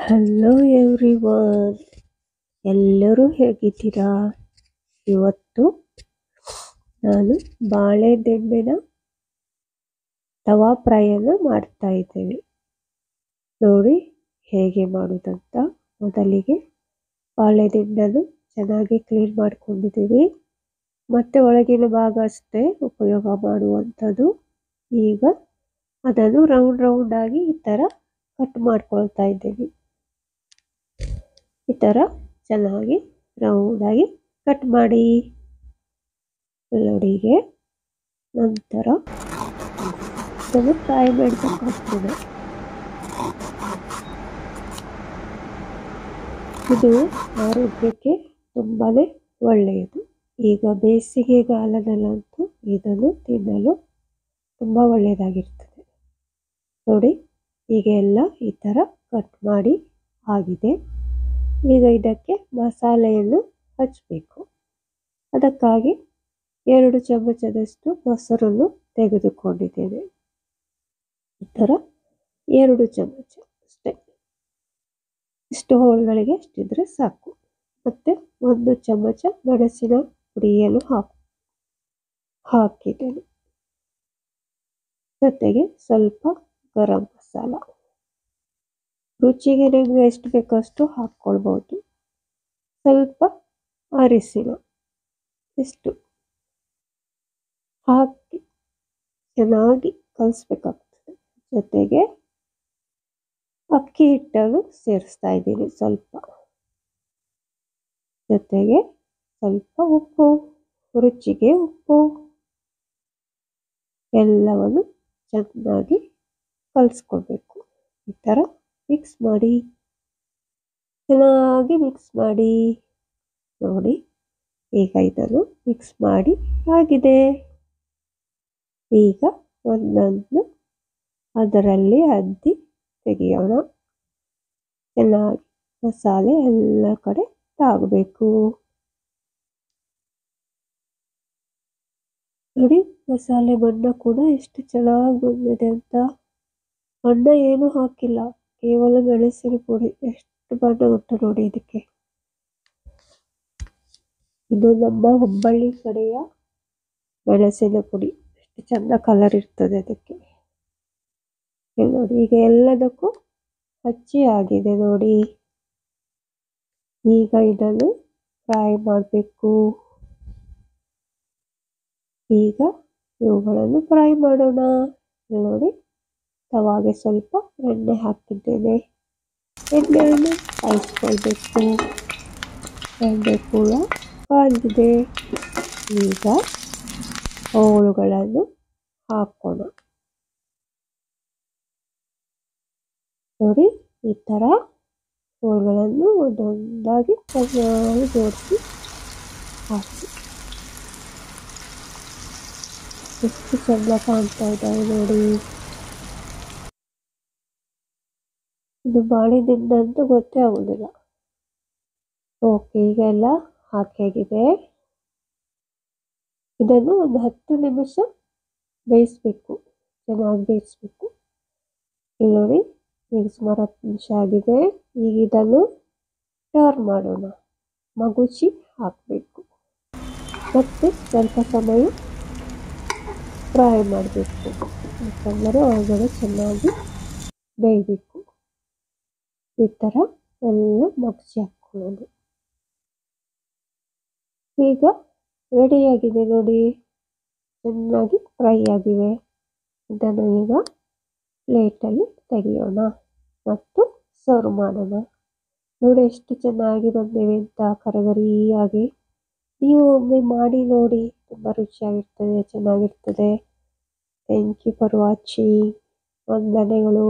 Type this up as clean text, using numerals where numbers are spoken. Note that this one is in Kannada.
ಹಲೋ ಎವ್ರಿವನ್, ಎಲ್ಲರೂ ಹೇಗಿದ್ದೀರಾ? ಇವತ್ತು ನಾನು ಬಾಳೆದಿಂಡಿನ ತವಾ ಫ್ರೈಯನ್ನು ಮಾಡ್ತಾ ಇದ್ದೇನೆ. ನೋಡಿ ಹೇಗೆ ಮಾಡುವುದಂತ. ಮೊದಲಿಗೆ ಬಾಳೆದಿಂಡನ್ನು ಚೆನ್ನಾಗಿ ಕ್ಲೀನ್ ಮಾಡ್ಕೊಂಡಿದ್ದೀವಿ. ಮತ್ತೆ ಒಳಗಿನ ಭಾಗ ಅಷ್ಟೇ ಉಪಯೋಗ ಮಾಡುವಂಥದ್ದು. ಈಗ ಅದನ್ನು ರೌಂಡ್ ಆಗಿ ಈ ಥರ ಕಟ್ ಮಾಡ್ಕೊಳ್ತಾ ಇದ್ದೀನಿ. ಈ ಥರ ಚೆನ್ನಾಗಿ ರೌಂಡಾಗಿ ಕಟ್ ಮಾಡಿ. ಬೆಳ್ಳುಳ್ಳಿಗೆ ನಂತರ ಇದನ್ನು ಫ್ರೈ ಮಾಡಬೇಕಾಗ್ತದೆ. ಇದು ಆರೋಗ್ಯಕ್ಕೆ ತುಂಬಾ ಒಳ್ಳೆಯದು. ಈಗ ಬೇಸಿಗೆಗಾಲದಲ್ಲಂತೂ ಇದನ್ನು ತಿನ್ನಲು ತುಂಬ ಒಳ್ಳೆಯದಾಗಿರ್ತದೆ. ನೋಡಿ, ಈಗ ಎಲ್ಲ ಈ ಥರ ಕಟ್ ಮಾಡಿ ಆಗಿದೆ. ಈಗ ಇದಕ್ಕೆ ಮಸಾಲೆಯನ್ನು ಹಚ್ಚಬೇಕು. ಅದಕ್ಕಾಗಿ 2 ಚಮಚದಷ್ಟು ಮೊಸರನ್ನು ತೆಗೆದುಕೊಂಡಿದ್ದೇನೆ. ಈ ಥರ 2 ಚಮಚ ಅಷ್ಟೇ. ಇಷ್ಟು ಹೋಳುಗಳಿಗೆ ಅಷ್ಟಿದ್ರೆ ಸಾಕು. ಮತ್ತು 1 ಚಮಚ ಮೆಣಸಿನ ಪುಡಿಯನ್ನು ಹಾಕಿದ್ದೇನೆ. ಜೊತೆಗೆ ಸ್ವಲ್ಪ ಗರಂ ಮಸಾಲ. ರುಚಿಗೆ ನಿಮಗೆ ಎಷ್ಟು ಬೇಕಷ್ಟು ಹಾಕ್ಕೊಳ್ಬೋದು. ಸ್ವಲ್ಪ ಅರಿಶಿನ ಇಷ್ಟು ಹಾಕಿ ಚೆನ್ನಾಗಿ ಕಲಿಸ್ಬೇಕಾಗ್ತದೆ. ಜೊತೆಗೆ ಅಕ್ಕಿ ಹಿಟ್ಟನ್ನು ಸೇರಿಸ್ತಾ ಇದ್ದೀನಿ ಸ್ವಲ್ಪ. ಜೊತೆಗೆ ಸ್ವಲ್ಪ ಉಪ್ಪು, ರುಚಿಗೆ ಉಪ್ಪು, ಎಲ್ಲವನ್ನು ಚೆನ್ನಾಗಿ ಕಲಿಸ್ಕೊಳ್ಬೇಕು. ಈ ಥರ ಮಿಕ್ಸ್ ಮಾಡಿ, ಚೆನ್ನಾಗಿ ಮಿಕ್ಸ್ ಮಾಡಿ. ನೋಡಿ, ಈಗ ಇದನ್ನು ಮಿಕ್ಸ್ ಮಾಡಿ ಆಗಿದೆ. ಈಗ ಒಂದೊಂದು ಅದರಲ್ಲಿ ಅದ್ದಿ ತೆಗೆಯೋಣ. ಚೆನ್ನಾಗಿ ಮಸಾಲೆ ಎಲ್ಲ ಕಡೆ ತಾಗಬೇಕು. ನೋಡಿ, ಮಸಾಲೆ ಬಣ್ಣ ಕೂಡ ಎಷ್ಟು ಚೆನ್ನಾಗಿ ಬಂದಿದೆ ಅಂತ. ಬಣ್ಣ ಏನು ಹಾಕಿಲ್ಲ, ಕೇವಲ ಮೆಣಸಿನ ಪುಡಿ. ಎಷ್ಟು ಬಣ್ಣ ಉಂಟು ನೋಡಿ ಇದಕ್ಕೆ. ಇದು ನಮ್ಮ ಹುಬ್ಬಳ್ಳಿ ಕಡೆಯ ಮೆಣಸಿನ ಪುಡಿ. ಎಷ್ಟು ಚಂದ ಕಲರ್ ಇರ್ತದೆ ಅದಕ್ಕೆ. ನೋಡಿ, ಈಗ ಎಲ್ಲದಕ್ಕೂ ಹಚ್ಚಿ ಆಗಿದೆ ನೋಡಿ. ಈಗ ಇದನ್ನು ಫ್ರೈ ಮಾಡಬೇಕು. ಈಗ ಇವುಗಳನ್ನು ಫ್ರೈ ಮಾಡೋಣ. ನೋಡಿ, ತವಾಗೆ ಸ್ವಲ್ಪ ಎಣ್ಣೆ ಹಾಕಿದ್ದೇನೆ. ಎಣ್ಣೆಯನ್ನು ಕಾಯಿಸ್ಕೊಳ್ಬೇಕು. ಎಣ್ಣೆ ಕೂಡ ಕಾದಿದೆ. ಈಗ ಹೋಳುಗಳನ್ನು ಹಾಕೋಣ. ನೋಡಿ, ಈ ಥರ ಹೋಳುಗಳನ್ನು ಒಂದೊಂದಾಗಿ ಚೆನ್ನಾಗಿ ಜೋಡಿಸಿ ಹಾಕಿ. ಎಷ್ಟು ಚೆಂದ ಕಾಣ್ತಾ ಇದ್ದಾವೆ ನೋಡಿ. ಇದು ಬಾಳೆದಿಂಡ ಅಂತೂ ಗೊತ್ತೇ ಆಗೋದಿಲ್ಲ. ಓಕೆ, ಈಗ ಎಲ್ಲ ಹಾಕಿಯಾಗಿದೆ. ಇದನ್ನು ಒಂದು 10 ನಿಮಿಷ ಬೇಯಿಸ್ಬೇಕು. ಚೆನ್ನಾಗಿ ಬೇಯಿಸ್ಬೇಕು. ಇಲ್ಲಿ ನೋಡಿ, ಈಗ ಸುಮಾರು 10 ನಿಮಿಷ ಆಗಿದೆ. ಈಗ ಇದನ್ನು ಟರ್ನ್ ಮಾಡೋಣ. ಮಗುಚಿ ಹಾಕಬೇಕು. ಮತ್ತೆ ಸ್ವಲ್ಪ ಸಮಯ ಫ್ರೈ ಮಾಡಬೇಕು. ಯಾಕಂದರೆ ಒಳಗಡೆ ಚೆನ್ನಾಗಿ ಬೇಯಬೇಕು. ಈ ಥರ ಎಲ್ಲ ಮಗುಚಿ ಹಾಕ್ಕೊಳ್ಳೋದು. ಈಗ ರೆಡಿಯಾಗಿದೆ ನೋಡಿ. ಚೆನ್ನಾಗಿ ಫ್ರೈ ಆಗಿವೆ. ಇದನ್ನು ಈಗ ಪ್ಲೇಟಲ್ಲಿ ತೆಗೆಯೋಣ ಮತ್ತು ಸರ್ವ್ ಮಾಡೋಣ. ನೋಡಿ ಎಷ್ಟು ಚೆನ್ನಾಗಿ ಬಂದಿವೆ ಅಂತ, ಕರಗರಿಯಾಗಿ. ನೀವು ಒಮ್ಮೆ ಮಾಡಿ ನೋಡಿ, ತುಂಬ ರುಚಿಯಾಗಿರ್ತದೆ, ಚೆನ್ನಾಗಿರ್ತದೆ. Thank you for watching. ವಂದನೆಗಳು.